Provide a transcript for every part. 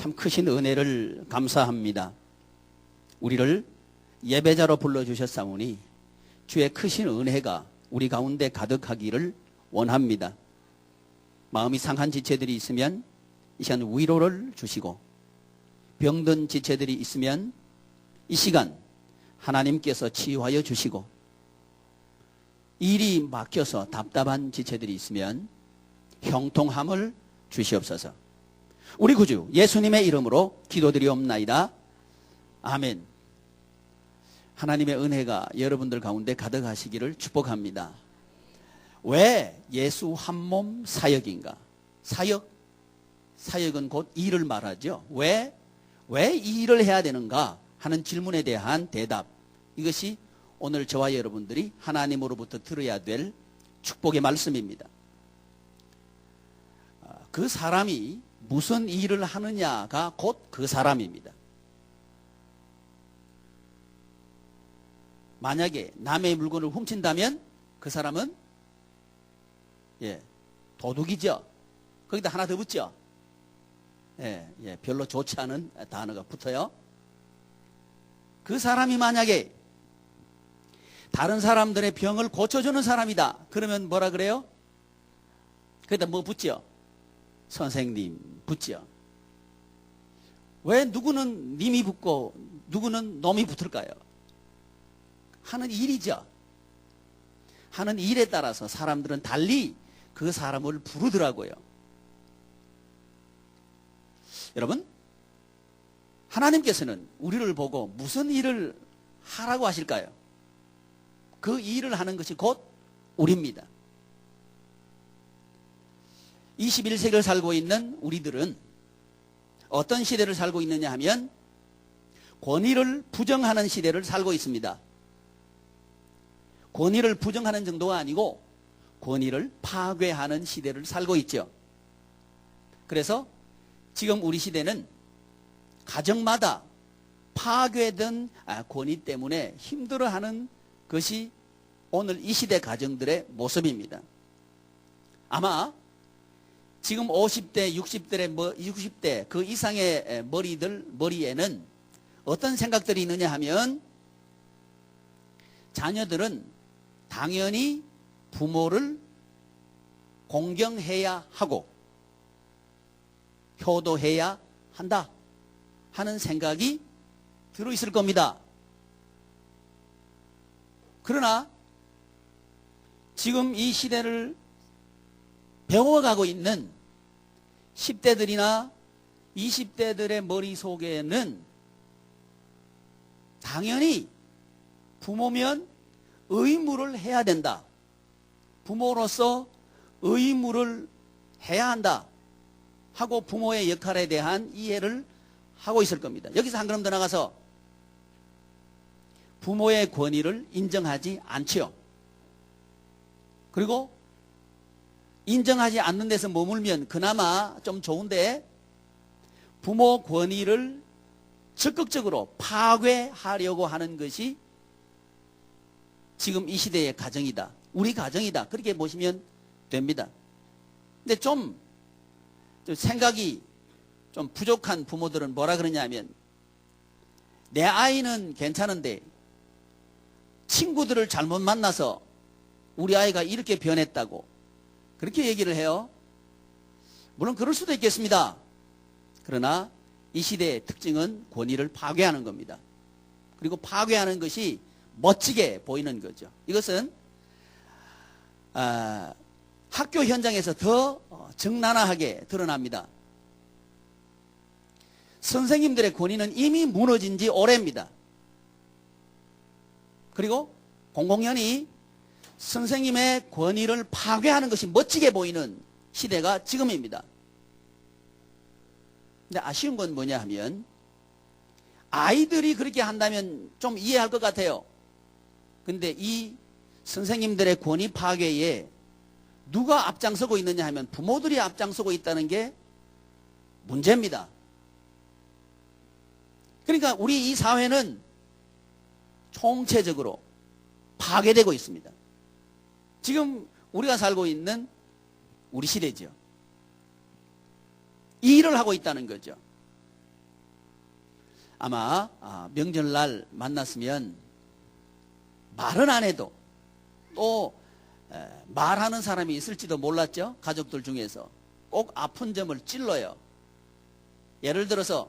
참 크신 은혜를 감사합니다. 우리를 예배자로 불러주셨사오니 주의 크신 은혜가 우리 가운데 가득하기를 원합니다. 마음이 상한 지체들이 있으면 이 시간 위로를 주시고, 병든 지체들이 있으면 이 시간 하나님께서 치유하여 주시고, 일이 막혀서 답답한 지체들이 있으면 형통함을 주시옵소서. 우리 구주 예수님의 이름으로 기도드리옵나이다. 아멘. 하나님의 은혜가 여러분들 가운데 가득하시기를 축복합니다. 왜 예수 한 몸 사역인가? 사역은 곧 일을 말하죠. 왜 이 일을 해야 되는가 하는 질문에 대한 대답, 이것이 오늘 저와 여러분들이 하나님으로부터 들어야 될 축복의 말씀입니다. 그 사람이 무슨 일을 하느냐가 곧 그 사람입니다. 만약에 남의 물건을 훔친다면 그 사람은 도둑이죠. 거기다 하나 더 붙죠. 별로 좋지 않은 단어가 붙어요. 그 사람이 만약에 다른 사람들의 병을 고쳐주는 사람이다. 그러면 뭐라 그래요? 거기다 뭐 붙죠? 선생님 붙죠. 왜 누구는 님이 붙고 누구는 놈이 붙을까요? 하는 일이죠. 하는 일에 따라서 사람들은 달리 그 사람을 부르더라고요. 여러분, 하나님께서는 우리를 보고 무슨 일을 하라고 하실까요? 그 일을 하는 것이 곧 우리입니다. 21세기를 살고 있는 우리들은 어떤 시대를 살고 있느냐 하면 권위를 부정하는 시대를 살고 있습니다. 권위를 부정하는 정도가 아니고 권위를 파괴하는 시대를 살고 있죠. 그래서 지금 우리 시대는 가정마다 파괴된 권위 때문에 힘들어하는 것이 오늘 이 시대 가정들의 모습입니다. 아마 지금 50대, 60대 그 이상의 머리에는 어떤 생각들이 있느냐 하면, 자녀들은 당연히 부모를 공경해야 하고 효도해야 한다 하는 생각이 들어있을 겁니다. 그러나 지금 이 시대를 배워가고 있는 10대들이나 20대들의 머릿속에는 당연히 부모면 의무를 해야 된다. 부모로서 의무를 해야 한다 하고 부모의 역할에 대한 이해를 하고 있을 겁니다. 여기서 한 걸음 더 나가서 부모의 권위를 인정하지 않지요. 그리고 인정하지 않는 데서 머물면 그나마 좀 좋은데, 부모 권위를 적극적으로 파괴하려고 하는 것이 지금 이 시대의 가정이다. 우리 가정이다. 그렇게 보시면 됩니다. 근데 좀 생각이 좀 부족한 부모들은 뭐라 그러냐면, 내 아이는 괜찮은데 친구들을 잘못 만나서 우리 아이가 이렇게 변했다고 그렇게 얘기를 해요. 물론 그럴 수도 있겠습니다. 그러나 이 시대의 특징은 권위를 파괴하는 겁니다. 그리고 파괴하는 것이 멋지게 보이는 거죠. 이것은 학교 현장에서 더 적나라하게 드러납니다. 선생님들의 권위는 이미 무너진 지 오래입니다. 그리고 공공연히 선생님의 권위를 파괴하는 것이 멋지게 보이는 시대가 지금입니다. 근데 아쉬운 건 뭐냐 하면, 아이들이 그렇게 한다면 좀 이해할 것 같아요. 근데 이 선생님들의 권위 파괴에 누가 앞장서고 있느냐 하면 부모들이 앞장서고 있다는 게 문제입니다. 그러니까 우리 이 사회는 총체적으로 파괴되고 있습니다. 지금 우리가 살고 있는 우리 시대죠. 이 일을 하고 있다는 거죠. 아마 명절날 만났으면 말은 안 해도 또 말하는 사람이 있을지도 몰랐죠. 가족들 중에서 꼭 아픈 점을 찔러요. 예를 들어서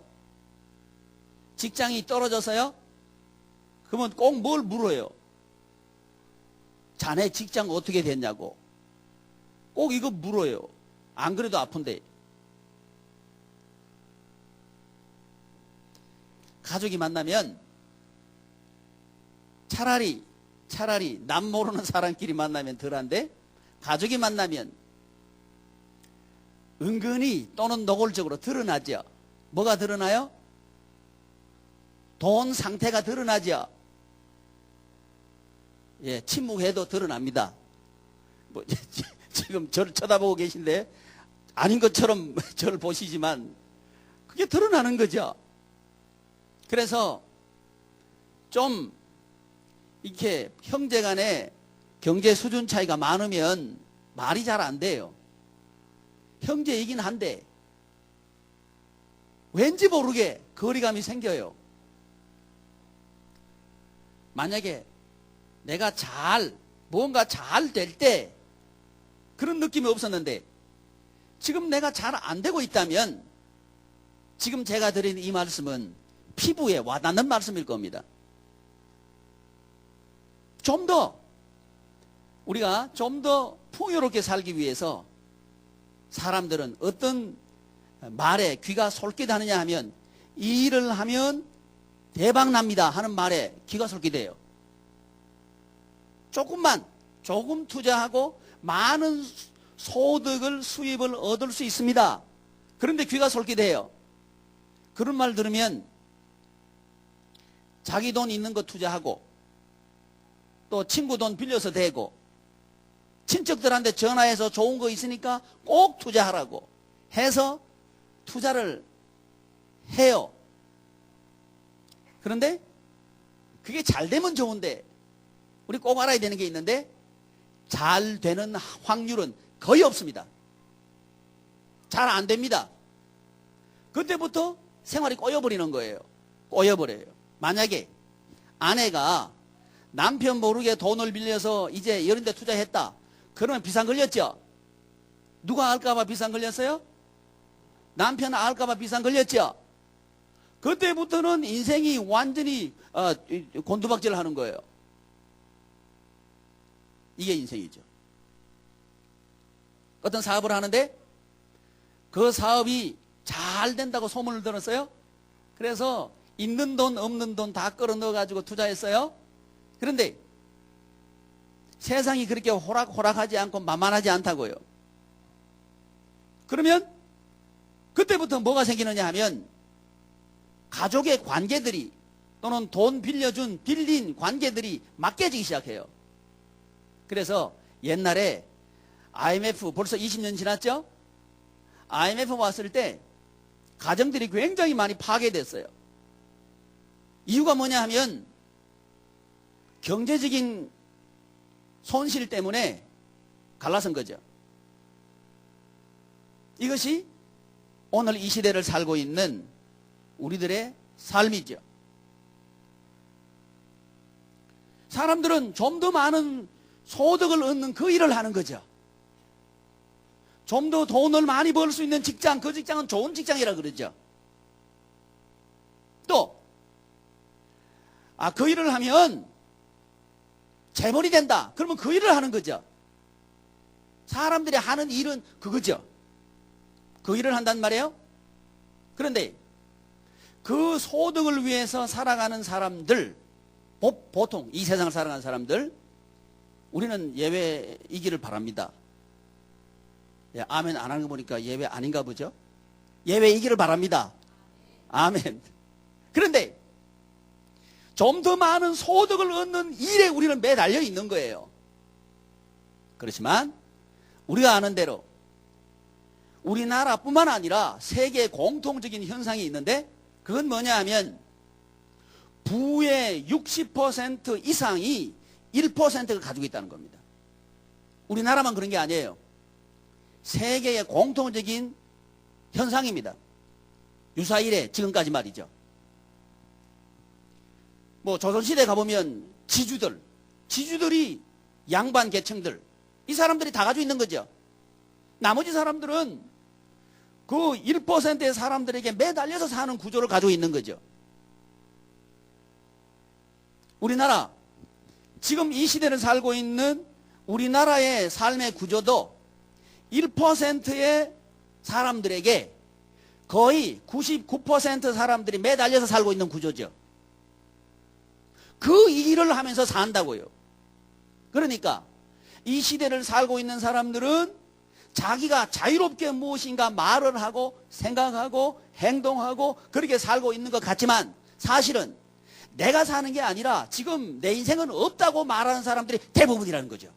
직장이 떨어져서요. 그러면 꼭 뭘 물어요. 자네 직장 어떻게 됐냐고. 꼭 이거 물어요. 안 그래도 아픈데. 가족이 만나면 차라리 남 모르는 사람끼리 만나면 덜한데 가족이 만나면 은근히 또는 노골적으로 드러나죠. 뭐가 드러나요? 돈 상태가 드러나죠. 예, 침묵해도 드러납니다. 뭐, 지금 저를 쳐다보고 계신데 아닌 것처럼 저를 보시지만 그게 드러나는 거죠. 그래서 좀 이렇게 형제간에 경제 수준 차이가 많으면 말이 잘 안 돼요. 형제이긴 한데 왠지 모르게 거리감이 생겨요. 만약에 내가 뭔가 잘 될 때 그런 느낌이 없었는데 지금 내가 잘 안 되고 있다면 지금 제가 드린 이 말씀은 피부에 와닿는 말씀일 겁니다. 우리가 좀 더 풍요롭게 살기 위해서 사람들은 어떤 말에 귀가 솔깃하느냐 하면 이 일을 하면 대박 납니다 하는 말에 귀가 솔깃해요. 조금 투자하고 많은 수입을 얻을 수 있습니다. 그런데 귀가 솔깃해요. 그런 말 들으면 자기 돈 있는 거 투자하고 또 친구 돈 빌려서 대고 친척들한테 전화해서 좋은 거 있으니까 꼭 투자하라고 해서 투자를 해요. 그런데 그게 잘 되면 좋은데 우리 꼭 알아야 되는 게 있는데 잘 되는 확률은 거의 없습니다. 잘 안 됩니다. 그때부터 생활이 꼬여버리는 거예요. 꼬여버려요. 만약에 아내가 남편 모르게 돈을 빌려서 이제 이런 데 투자했다. 그러면 비상 걸렸죠? 누가 알까봐 비상 걸렸어요? 남편 알까봐 비상 걸렸죠? 그때부터는 인생이 완전히 곤두박질 하는 거예요. 이게 인생이죠. 어떤 사업을 하는데 그 사업이 잘 된다고 소문을 들었어요. 그래서 있는 돈 없는 돈 다 끌어 넣어가지고 투자했어요. 그런데 세상이 그렇게 호락호락하지 않고 만만하지 않다고요. 그러면 그때부터 뭐가 생기느냐 하면 가족의 관계들이 또는 돈 빌린 관계들이 막혀지기 시작해요. 그래서 옛날에 IMF 벌써 20년 지났죠? IMF 왔을 때 가정들이 굉장히 많이 파괴됐어요. 이유가 뭐냐 하면 경제적인 손실 때문에 갈라선 거죠. 이것이 오늘 이 시대를 살고 있는 우리들의 삶이죠. 사람들은 좀 더 많은 소득을 얻는 그 일을 하는 거죠. 좀 더 돈을 많이 벌 수 있는 직장, 그 직장은 좋은 직장이라 그러죠. 또, 그 일을 하면 재벌이 된다. 그러면 그 일을 하는 거죠. 사람들이 하는 일은 그거죠. 그 일을 한단 말이에요. 그런데 그 소득을 위해서 살아가는 사람들, 보통 이 세상을 살아가는 사람들, 우리는 예외이기를 바랍니다. 예, 아멘 안 하는 거 보니까 예외 아닌가 보죠? 예외이기를 바랍니다. 아멘. 그런데 좀 더 많은 소득을 얻는 일에 우리는 매달려 있는 거예요. 그렇지만 우리가 아는 대로 우리나라뿐만 아니라 세계 공통적인 현상이 있는데 그건 뭐냐 하면 부의 60% 이상이 1%를 가지고 있다는 겁니다. 우리나라만 그런 게 아니에요. 세계의 공통적인 현상입니다. 유사일에 지금까지 말이죠. 뭐 조선시대 가보면 지주들이 양반 계층들, 이 사람들이 다 가지고 있는 거죠. 나머지 사람들은 그 1%의 사람들에게 매달려서 사는 구조를 가지고 있는 거죠. 우리나라, 지금 이 시대를 살고 있는 우리나라의 삶의 구조도 1%의 사람들에게 거의 99% 사람들이 매달려서 살고 있는 구조죠. 그 일을 하면서 산다고요. 그러니까 이 시대를 살고 있는 사람들은 자기가 자유롭게 무엇인가 말을 하고 생각하고 행동하고 그렇게 살고 있는 것 같지만 사실은 내가 사는 게 아니라 지금 내 인생은 없다고 말하는 사람들이 대부분이라는 거죠.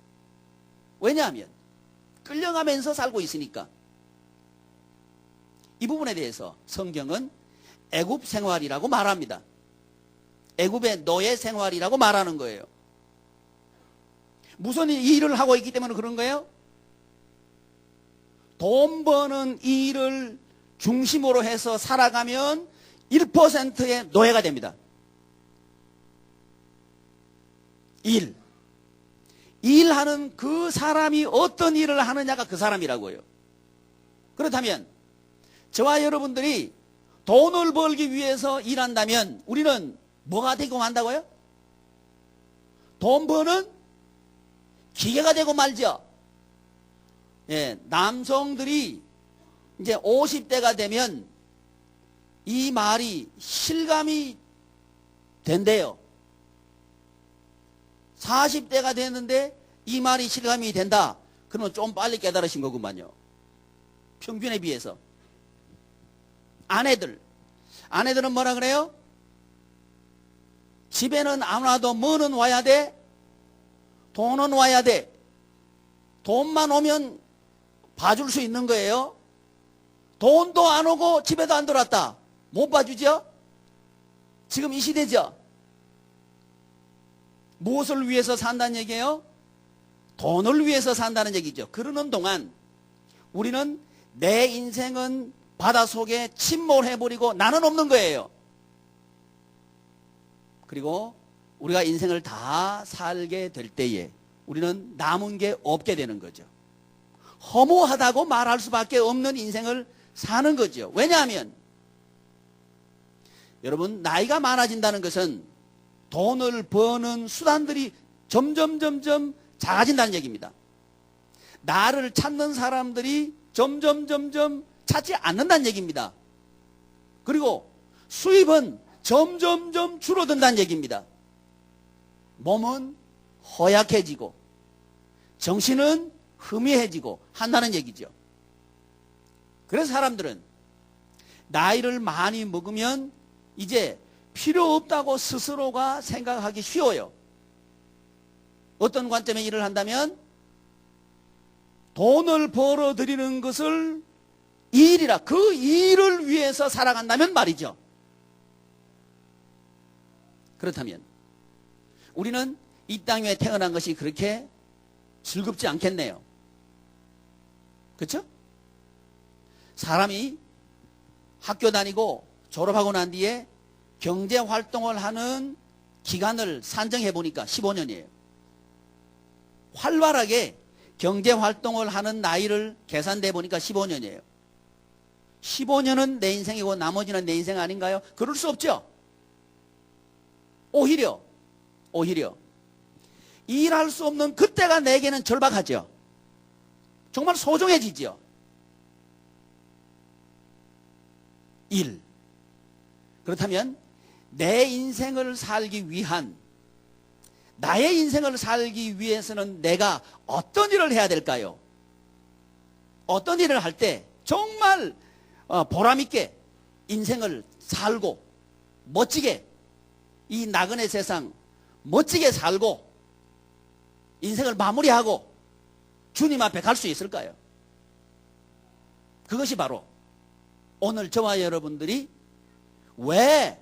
왜냐하면 끌려가면서 살고 있으니까. 이 부분에 대해서 성경은 애굽 생활이라고 말합니다. 애굽의 노예 생활이라고 말하는 거예요. 무슨 일을 하고 있기 때문에 그런 거예요? 돈 버는 일을 중심으로 해서 살아가면 1%의 노예가 됩니다. 일하는 그 사람이 어떤 일을 하느냐가 그 사람이라고요. 그렇다면 저와 여러분들이 돈을 벌기 위해서 일한다면 우리는 뭐가 되고 만다고요? 돈 버는 기계가 되고 말죠. 예, 남성들이 이제 50대가 되면 이 말이 실감이 된대요. 40대가 됐는데 이 말이 실감이 된다. 그러면 좀 빨리 깨달으신 거구만요. 평균에 비해서. 아내들은 뭐라 그래요? 집에는 안 와도 뭐는 와야 돼? 돈은 와야 돼. 돈만 오면 봐줄 수 있는 거예요. 돈도 안 오고 집에도 안 들어왔다. 못 봐주죠? 지금 이 시대죠? 무엇을 위해서 산다는 얘기예요? 돈을 위해서 산다는 얘기죠. 그러는 동안 우리는 내 인생은 바닷속에 침몰해버리고 나는 없는 거예요. 그리고 우리가 인생을 다 살게 될 때에 우리는 남은 게 없게 되는 거죠. 허무하다고 말할 수밖에 없는 인생을 사는 거죠. 왜냐하면 여러분, 나이가 많아진다는 것은 돈을 버는 수단들이 점점 작아진다는 얘기입니다. 나를 찾는 사람들이 점점 찾지 않는다는 얘기입니다. 그리고 수입은 점점 줄어든다는 얘기입니다. 몸은 허약해지고 정신은 흐미해지고 한다는 얘기죠. 그래서 사람들은 나이를 많이 먹으면 이제 필요 없다고 스스로가 생각하기 쉬워요. 어떤 관점에 일을 한다면 돈을 벌어들이는 것을 일이라, 그 일을 위해서 살아간다면 말이죠. 그렇다면 우리는 이 땅 위에 태어난 것이 그렇게 즐겁지 않겠네요. 그렇죠? 사람이 학교 다니고 졸업하고 난 뒤에 경제활동을 하는 기간을 산정해 보니까 15년이에요. 활발하게 경제활동을 하는 나이를 계산해 보니까 15년이에요. 15년은 내 인생이고 나머지는 내 인생 아닌가요? 그럴 수 없죠. 오히려 일할 수 없는 그때가 내게는 절박하죠. 정말 소중해지죠. 일. 그렇다면 나의 인생을 살기 위해서는 내가 어떤 일을 해야 될까요? 어떤 일을 할 때 정말 보람있게 인생을 살고 멋지게 이 나그네 세상 멋지게 살고 인생을 마무리하고 주님 앞에 갈 수 있을까요? 그것이 바로 오늘 저와 여러분들이 왜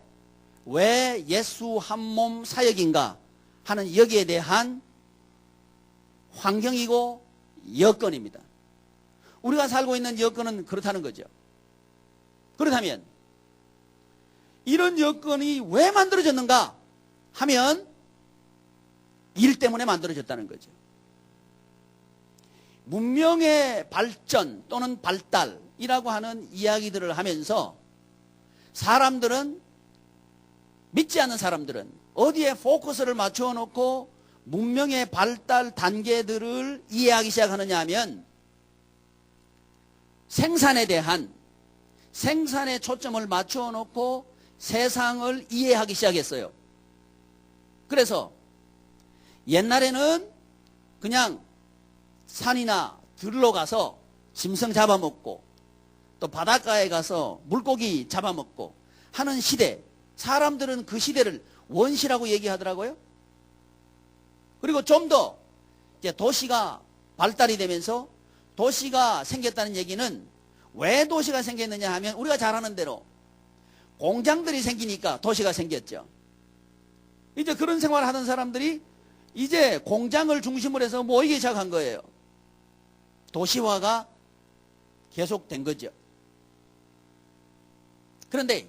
예수 한 몸 사역인가 하는 여기에 대한 환경이고 여건입니다. 우리가 살고 있는 여건은 그렇다는 거죠. 그렇다면 이런 여건이 왜 만들어졌는가? 하면 일 때문에 만들어졌다는 거죠. 문명의 발전 또는 발달이라고 하는 이야기들을 하면서 사람들은, 믿지 않는 사람들은 어디에 포커스를 맞추어 놓고 문명의 발달 단계들을 이해하기 시작하느냐 하면 생산에 대한, 생산에 초점을 맞추어 놓고 세상을 이해하기 시작했어요. 그래서 옛날에는 그냥 산이나 들로 가서 짐승 잡아먹고 또 바닷가에 가서 물고기 잡아먹고 하는 시대, 사람들은 그 시대를 원시라고 얘기하더라고요. 그리고 좀 더 이제 도시가 발달이 되면서 도시가 생겼다는 얘기는 왜 도시가 생겼느냐 하면 우리가 잘 아는 대로 공장들이 생기니까 도시가 생겼죠. 이제 그런 생활을 하던 사람들이 이제 공장을 중심으로 해서 모이기 시작한 거예요. 도시화가 계속된 거죠. 그런데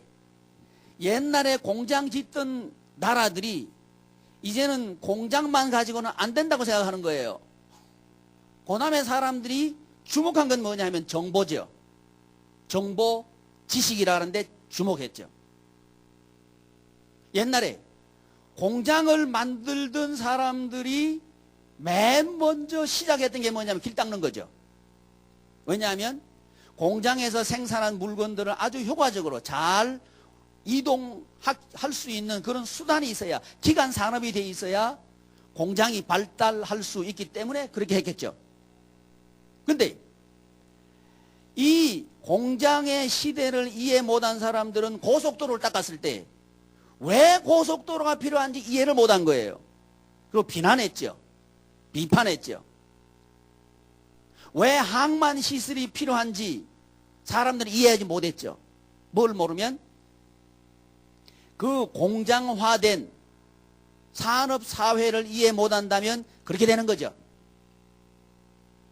옛날에 공장 짓던 나라들이 이제는 공장만 가지고는 안 된다고 생각하는 거예요. 고남의 사람들이 주목한 건 뭐냐 하면 정보죠. 정보, 지식이라는데 주목했죠. 옛날에 공장을 만들던 사람들이 맨 먼저 시작했던 게 뭐냐면 길 닦는 거죠. 왜냐하면 공장에서 생산한 물건들을 아주 효과적으로 잘 이동할 수 있는 그런 수단이 있어야, 기간 산업이 돼 있어야 공장이 발달할 수 있기 때문에 그렇게 했겠죠. 근데 이 공장의 시대를 이해 못한 사람들은 고속도로를 닦았을 때 왜 고속도로가 필요한지 이해를 못한 거예요. 그리고 비난했죠. 비판했죠. 왜 항만 시설이 필요한지 사람들이 이해하지 못했죠. 뭘 모르면 그 공장화된 산업사회를 이해 못한다면 그렇게 되는 거죠.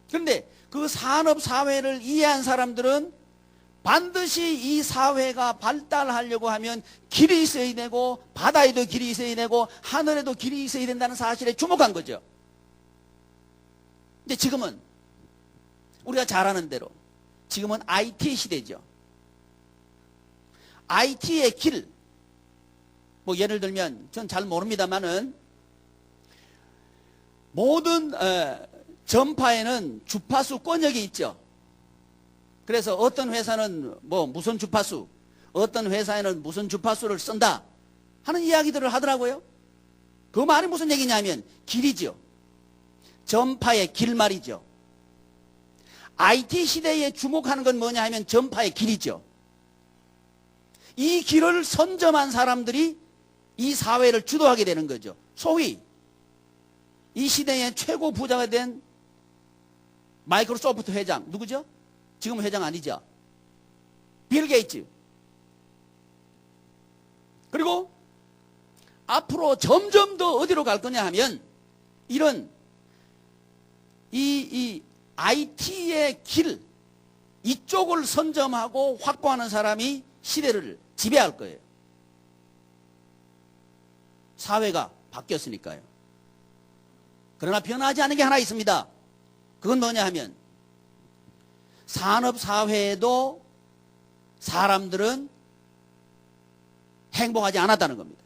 그런데 그 산업사회를 이해한 사람들은 반드시 이 사회가 발달하려고 하면 길이 있어야 되고 바다에도 길이 있어야 되고 하늘에도 길이 있어야 된다는 사실에 주목한 거죠. 근데 지금은 우리가 잘 아는 대로 지금은 IT 시대죠. IT의 길, 뭐 예를 들면 전 잘 모릅니다만은 모든 전파에는 주파수 권역이 있죠. 그래서 어떤 회사는 뭐 무슨 주파수, 어떤 회사에는 무슨 주파수를 쓴다 하는 이야기들을 하더라고요. 그 말이 무슨 얘기냐면 길이죠. 전파의 길 말이죠. IT 시대에 주목하는 건 뭐냐 하면 전파의 길이죠. 이 길을 선점한 사람들이 이 사회를 주도하게 되는 거죠. 소위 이 시대의 최고 부자가 된 마이크로소프트 회장 누구죠? 지금 회장 아니죠. 빌 게이츠. 그리고 앞으로 점점 더 어디로 갈 거냐 하면 이런 이 IT의 길, 이쪽을 선점하고 확보하는 사람이 시대를 지배할 거예요. 사회가 바뀌었으니까요. 그러나 변하지 않은 게 하나 있습니다. 그건 뭐냐 하면 산업사회에도 사람들은 행복하지 않았다는 겁니다.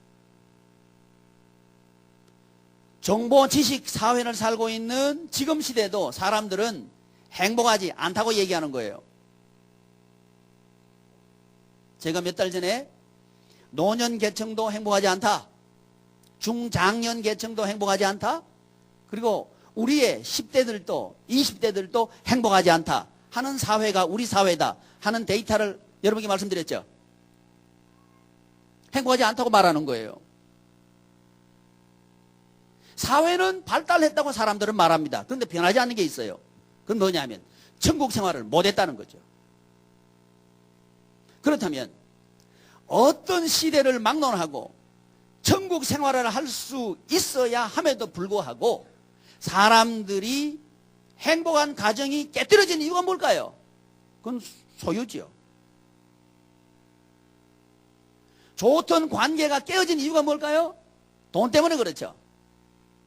정보 지식 사회를 살고 있는 지금 시대도 사람들은 행복하지 않다고 얘기하는 거예요. 제가 몇 달 전에 노년 계층도 행복하지 않다. 중장년 계층도 행복하지 않다. 그리고 우리의 10대들도 20대들도 행복하지 않다 하는 사회가 우리 사회다 하는 데이터를 여러분께 말씀드렸죠. 행복하지 않다고 말하는 거예요. 사회는 발달했다고 사람들은 말합니다. 그런데 변하지 않는 게 있어요. 그건 뭐냐면 천국 생활을 못했다는 거죠. 그렇다면 어떤 시대를 막론하고 천국 생활을 할 수 있어야 함에도 불구하고 사람들이 행복한 가정이 깨뜨려진 이유가 뭘까요? 그건 소유지요. 좋던 관계가 깨어진 이유가 뭘까요? 돈 때문에 그렇죠.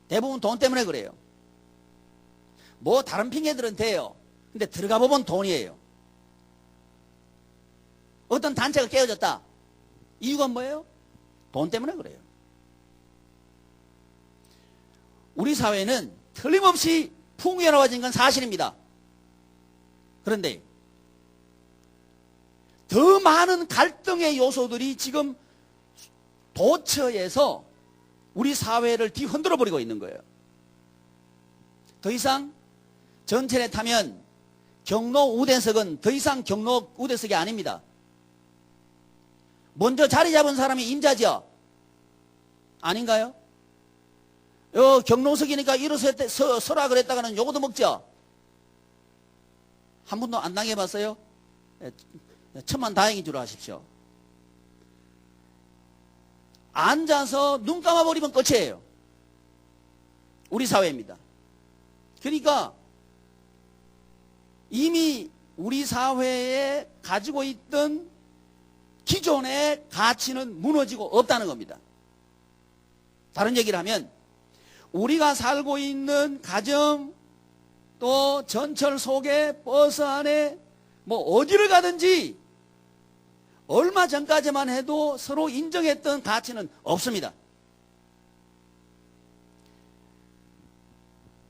대부분 돈 때문에 그래요. 뭐 다른 핑계들은 돼요. 근데 들어가 보면 돈이에요. 어떤 단체가 깨어졌다. 이유가 뭐예요? 돈 때문에 그래요. 우리 사회는 틀림없이 풍요로워진 건 사실입니다. 그런데 더 많은 갈등의 요소들이 지금 도처에서 우리 사회를 뒤흔들어 버리고 있는 거예요. 더 이상 전철에 타면 경로 우대석은 더 이상 경로 우대석이 아닙니다. 먼저 자리 잡은 사람이 임자죠? 아닌가요? 경로석이니까 일어서 서라 그랬다가는 요거도 먹죠? 한 번도 안 당해봤어요? 천만 다행인 줄 아십시오. 앉아서 눈 감아버리면 끝이에요. 우리 사회입니다. 그러니까 이미 우리 사회에 가지고 있던 기존의 가치는 무너지고 없다는 겁니다. 다른 얘기를 하면 우리가 살고 있는 가정 또 전철 속에 버스 안에 뭐 어디를 가든지 얼마 전까지만 해도 서로 인정했던 가치는 없습니다.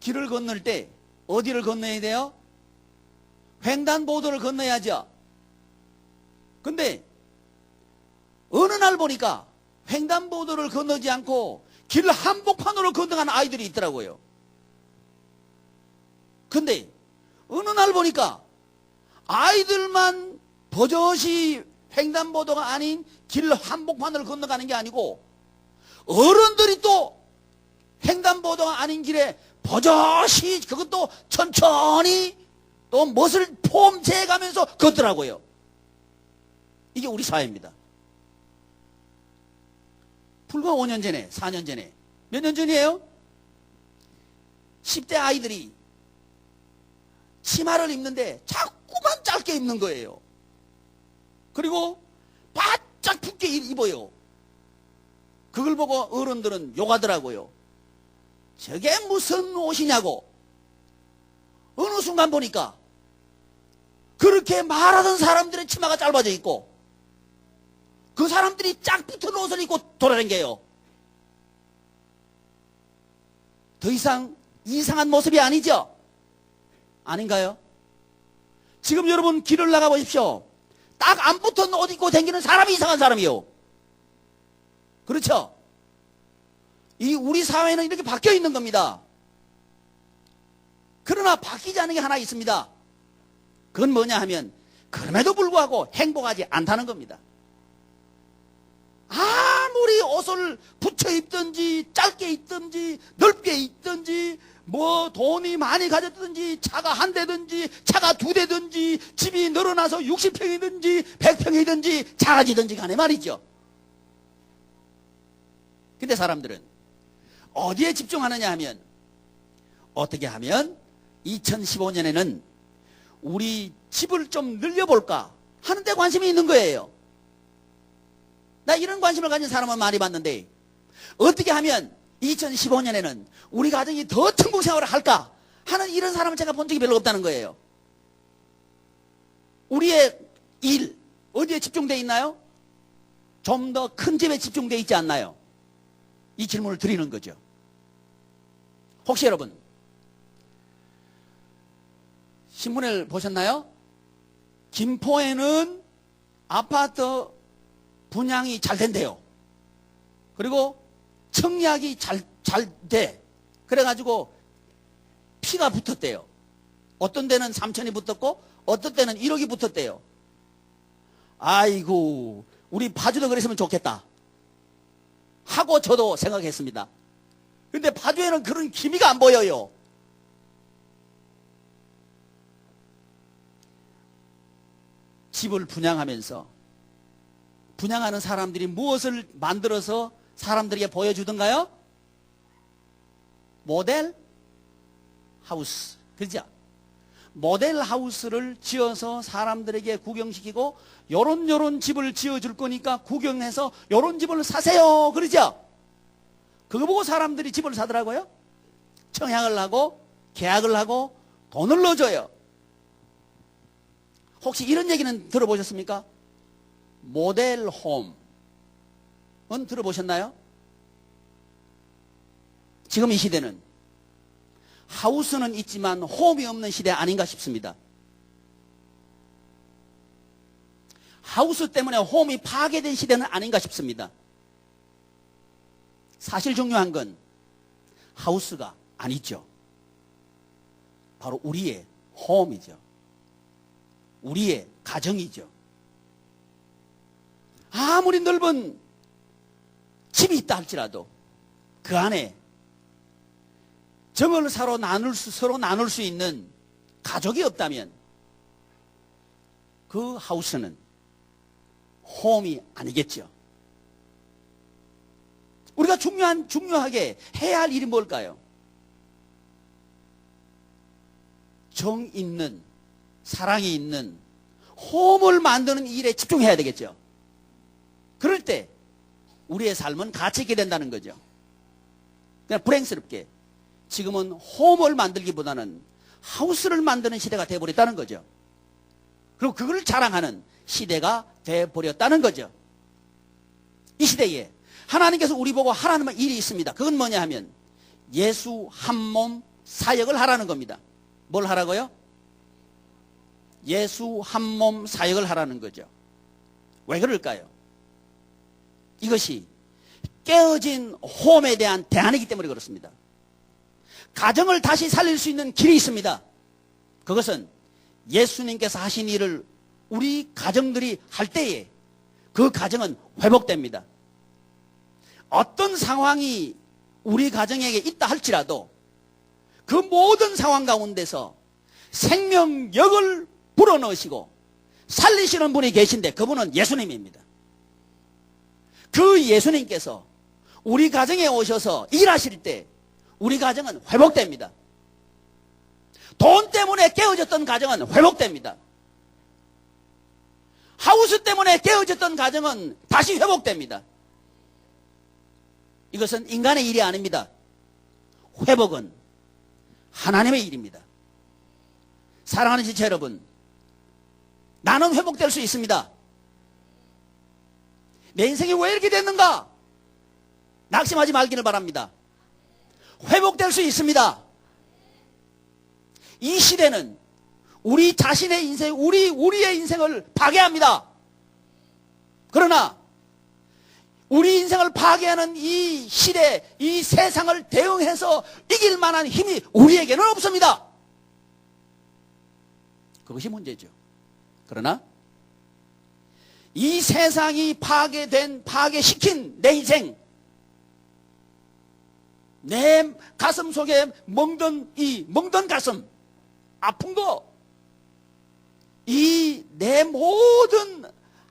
길을 건널 때 어디를 건너야 돼요? 횡단보도를 건너야죠. 근데 어느 날 보니까 횡단보도를 건너지 않고 길 한복판으로 건너가는 아이들이 있더라고요. 근데 어느 날 보니까 아이들만 버젓이 횡단보도가 아닌 길 한복판을 건너가는 게 아니고 어른들이 또 횡단보도가 아닌 길에 버젓이 그것도 천천히 또 멋을 폼재가면서 걷더라고요. 이게 우리 사회입니다. 불과 5년 전에 4년 전에 몇 년 전이에요? 10대 아이들이 치마를 입는데 자꾸만 짧게 입는 거예요. 그리고 바짝 붙게 입어요. 그걸 보고 어른들은 욕하더라고요. 저게 무슨 옷이냐고. 어느 순간 보니까 그렇게 말하던 사람들의 치마가 짧아져 있고 그 사람들이 짝 붙은 옷을 입고 돌아다녀요. 더 이상 이상한 모습이 아니죠? 아닌가요? 지금 여러분 길을 나가 보십시오. 딱 안 붙은 옷 입고 다니는 사람이 이상한 사람이요. 그렇죠? 이 우리 사회는 이렇게 바뀌어 있는 겁니다. 그러나 바뀌지 않은 게 하나 있습니다. 그건 뭐냐 하면 그럼에도 불구하고 행복하지 않다는 겁니다. 아무리 옷을 붙여 입든지 짧게 입든지 넓게 입든지 뭐 돈이 많이 가졌든지 차가 한 대든지 차가 두 대든지 집이 늘어나서 60평이든지 100평이든지 작아지든지 간에 말이죠. 근데 사람들은 어디에 집중하느냐 하면 어떻게 하면 2015년에는 우리 집을 좀 늘려볼까 하는 데 관심이 있는 거예요. 나 이런 관심을 가진 사람은 많이 봤는데 어떻게 하면 2015년에는 우리 가정이 더 천국 생활을 할까 하는 이런 사람을 제가 본 적이 별로 없다는 거예요. 우리의 일 어디에 집중되어 있나요? 좀 더 큰 집에 집중되어 있지 않나요? 이 질문을 드리는 거죠. 혹시 여러분 신문을 보셨나요? 김포에는 아파트 분양이 잘 된대요. 그리고 청약이 잘 돼. 그래가지고 피가 붙었대요. 어떤 데는 3천이 붙었고 어떤 데는 1억이 붙었대요. 아이고 우리 파주도 그랬으면 좋겠다 하고 저도 생각했습니다. 근데 파주에는 그런 기미가 안 보여요. 집을 분양하면서 분양하는 사람들이 무엇을 만들어서 사람들에게 보여주던가요? 모델 하우스. 그렇죠? 모델 하우스를 지어서 사람들에게 구경시키고 요런 집을 지어줄 거니까 구경해서 요런 집을 사세요. 그러죠? 그거 보고 사람들이 집을 사더라고요. 청약을 하고 계약을 하고 돈을 넣어줘요. 혹시 이런 얘기는 들어보셨습니까? 모델홈은 들어보셨나요? 지금 이 시대는 하우스는 있지만 홈이 없는 시대 아닌가 싶습니다. 하우스 때문에 홈이 파괴된 시대는 아닌가 싶습니다. 사실 중요한 건 하우스가 아니죠. 바로 우리의 홈이죠. 우리의 가정이죠. 아무리 넓은 집이 있다 할지라도 그 안에 정을 서로 나눌 수 있는 가족이 없다면 그 하우스는 홈이 아니겠죠. 우리가 중요하게 해야 할 일이 뭘까요? 정 있는, 사랑이 있는 홈을 만드는 일에 집중해야 되겠죠. 그럴 때 우리의 삶은 가치 있게 된다는 거죠. 그냥 불행스럽게 지금은 홈을 만들기보다는 하우스를 만드는 시대가 되어버렸다는 거죠. 그리고 그걸 자랑하는 시대가 되어버렸다는 거죠. 이 시대에 하나님께서 우리 보고 하라는 일이 있습니다. 그건 뭐냐 하면 예수 한 몸 사역을 하라는 겁니다. 뭘 하라고요? 예수 한 몸 사역을 하라는 거죠. 왜 그럴까요? 이것이 깨어진 홈에 대한 대안이기 때문에 그렇습니다. 가정을 다시 살릴 수 있는 길이 있습니다. 그것은 예수님께서 하신 일을 우리 가정들이 할 때에 그 가정은 회복됩니다. 어떤 상황이 우리 가정에게 있다 할지라도 그 모든 상황 가운데서 생명력을 불어넣으시고 살리시는 분이 계신데 그분은 예수님입니다. 그 예수님께서 우리 가정에 오셔서 일하실 때 우리 가정은 회복됩니다. 돈 때문에 깨어졌던 가정은 회복됩니다. 하우스 때문에 깨어졌던 가정은 다시 회복됩니다. 이것은 인간의 일이 아닙니다. 회복은 하나님의 일입니다. 사랑하는 지체 여러분, 나는 회복될 수 있습니다. 내 인생이 왜 이렇게 됐는가? 낙심하지 말기를 바랍니다. 회복될 수 있습니다. 이 시대는 우리 자신의 인생, 우리의 인생을 파괴합니다. 그러나 우리 인생을 파괴하는 이 시대, 이 세상을 대응해서 이길 만한 힘이 우리에게는 없습니다. 그것이 문제죠. 그러나 이 세상이 파괴시킨 내 인생, 내 가슴 속에 멍든 가슴, 아픈 거, 이 내 모든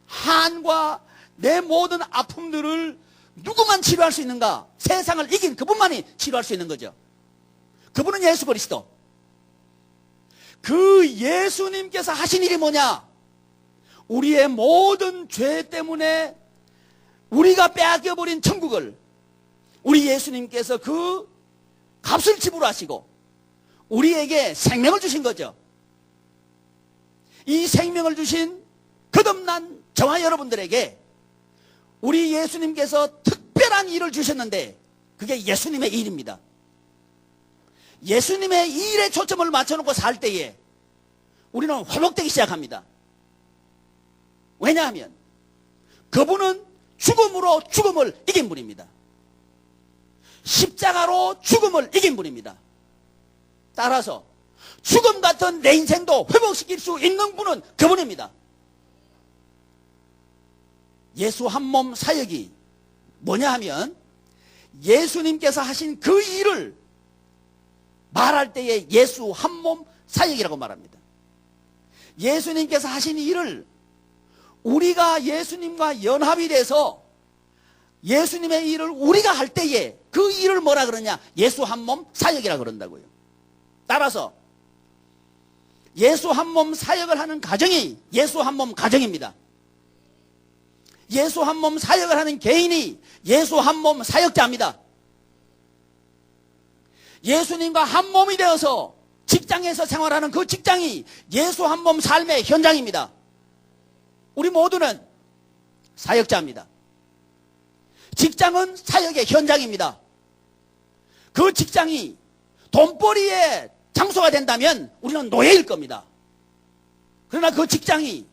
한과 내 모든 아픔들을 누구만 치료할 수 있는가? 세상을 이긴 그분만이 치료할 수 있는 거죠. 그분은 예수 그리스도. 그 예수님께서 하신 일이 뭐냐? 우리의 모든 죄 때문에 우리가 빼앗겨버린 천국을 우리 예수님께서 그 값을 지불하시고 우리에게 생명을 주신 거죠. 이 생명을 주신 거듭난 저와 여러분들에게 우리 예수님께서 특별한 일을 주셨는데 그게 예수님의 일입니다. 예수님의 일에 초점을 맞춰놓고 살 때에 우리는 회복되기 시작합니다. 왜냐하면 그분은 죽음으로 죽음을 이긴 분입니다. 십자가로 죽음을 이긴 분입니다. 따라서 죽음 같은 내 인생도 회복시킬 수 있는 분은 그분입니다. 예수 한 몸 사역이 뭐냐 하면 예수님께서 하신 그 일을 말할 때에 예수 한 몸 사역이라고 말합니다. 예수님께서 하신 일을 우리가 예수님과 연합이 돼서 예수님의 일을 우리가 할 때에 그 일을 뭐라 그러냐? 예수 한 몸 사역이라 그런다고요. 따라서 예수 한 몸 사역을 하는 가정이 예수 한 몸 가정입니다. 예수 한 몸 사역을 하는 개인이 예수 한 몸 사역자입니다. 예수님과 한 몸이 되어서 직장에서 생활하는 그 직장이 예수 한 몸 삶의 현장입니다. 우리 모두는 사역자입니다. 직장은 사역의 현장입니다. 그 직장이 돈벌이의 장소가 된다면 우리는 노예일 겁니다. 그러나 그 직장이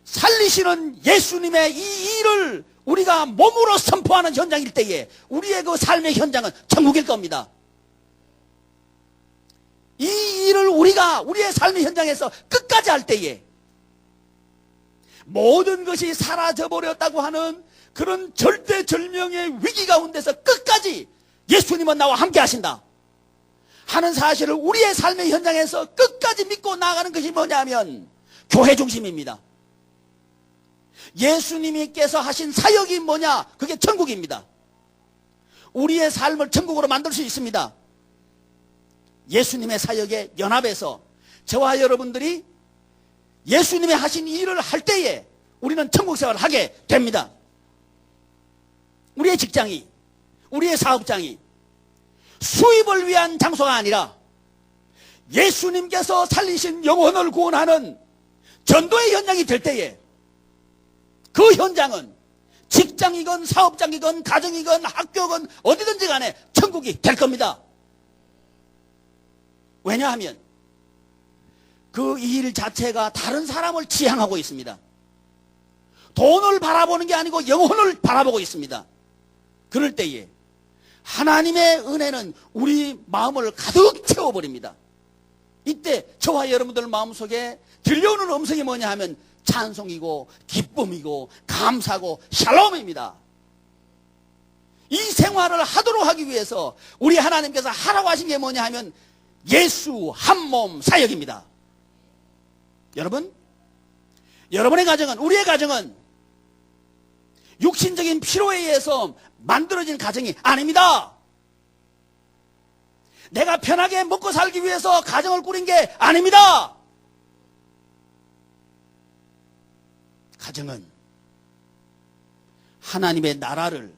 살리시는 예수님의 이 일을 우리가 몸으로 선포하는 현장일 때에 우리의 그 삶의 현장은 천국일 겁니다. 이 일을 우리가 우리의 삶의 현장에서 끝까지 할 때에 모든 것이 사라져버렸다고 하는 그런 절대절명의 위기 가운데서 끝까지 예수님은 나와 함께 하신다 하는 사실을 우리의 삶의 현장에서 끝까지 믿고 나아가는 것이 뭐냐면 교회 중심입니다. 예수님께서 하신 사역이 뭐냐? 그게 천국입니다. 우리의 삶을 천국으로 만들 수 있습니다. 예수님의 사역에 연합해서 저와 여러분들이 예수님의 하신 일을 할 때에 우리는 천국 생활을 하게 됩니다. 우리의 직장이, 우리의 사업장이 수입을 위한 장소가 아니라 예수님께서 살리신 영혼을 구원하는 전도의 현장이 될 때에 그 현장은 직장이건 사업장이건 가정이건 학교건 어디든지 간에 천국이 될 겁니다. 왜냐하면 그 일 자체가 다른 사람을 지향하고 있습니다. 돈을 바라보는 게 아니고 영혼을 바라보고 있습니다. 그럴 때에 하나님의 은혜는 우리 마음을 가득 채워버립니다. 이때 저와 여러분들 마음속에 들려오는 음성이 뭐냐 하면 찬송이고 기쁨이고 감사고 샬롬입니다. 이 생활을 하도록 하기 위해서 우리 하나님께서 하라고 하신 게 뭐냐 하면 예수 한 몸 사역입니다. 여러분, 여러분의 가정은, 우리의 가정은 육신적인 필요에 의해서 만들어진 가정이 아닙니다. 내가 편하게 먹고 살기 위해서 가정을 꾸린 게 아닙니다. 가정은 하나님의 나라를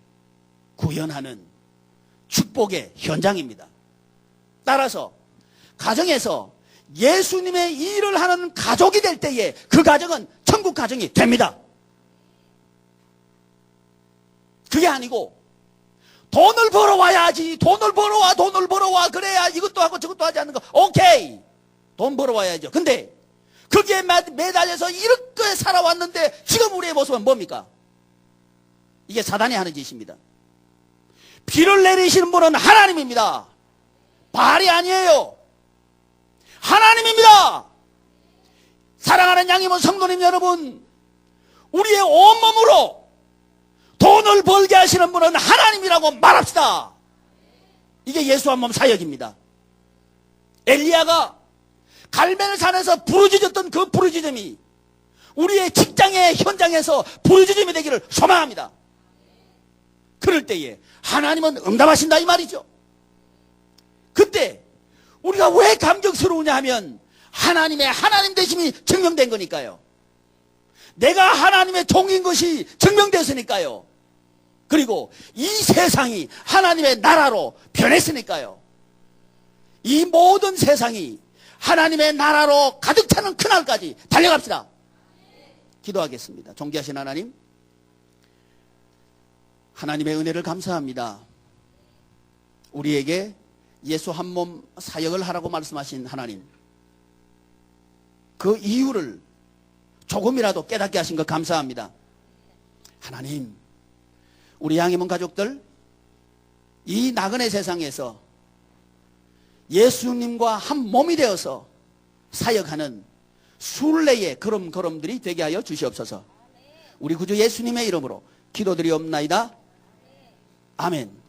구현하는 축복의 현장입니다. 따라서 가정에서 예수님의 일을 하는 가족이 될 때에 그 가정은 천국 가정이 됩니다. 그게 아니고 돈을 벌어와야지, 돈을 벌어와 그래야 이것도 하고 저것도 하지 않는 거 오케이, 돈 벌어와야죠. 근데 거기에 매달려서 이렇게 살아왔는데 지금 우리의 모습은 뭡니까? 이게 사단이 하는 짓입니다. 비를 내리시는 분은 하나님입니다. 바알이 아니에요. 하나님입니다. 사랑하는 양이모 성도님 여러분, 우리의 온몸으로 돈을 벌게 하시는 분은 하나님이라고 말합시다. 이게 예수 한 몸 사역입니다. 엘리야가 갈멜산에서 부르짖었던 그 부르짖음이 우리의 직장의 현장에서 부르짖음이 되기를 소망합니다. 그럴 때에 하나님은 응답하신다 이 말이죠. 그때 우리가 왜 감격스러우냐 하면 하나님의 하나님 되심이 증명된 거니까요. 내가 하나님의 종인 것이 증명됐으니까요. 그리고 이 세상이 하나님의 나라로 변했으니까요. 이 모든 세상이 하나님의 나라로 가득 차는 그날까지 달려갑시다. 기도하겠습니다. 존귀하신 하나님, 하나님의 은혜를 감사합니다. 우리에게 예수 한 몸 사역을 하라고 말씀하신 하나님, 그 이유를 조금이라도 깨닫게 하신 것 감사합니다. 하나님, 우리 양이문 가족들 이 나그네 세상에서 예수님과 한 몸이 되어서 사역하는 순례의 걸음걸음들이 되게 하여 주시옵소서. 우리 구주 예수님의 이름으로 기도드리옵나이다. 아멘.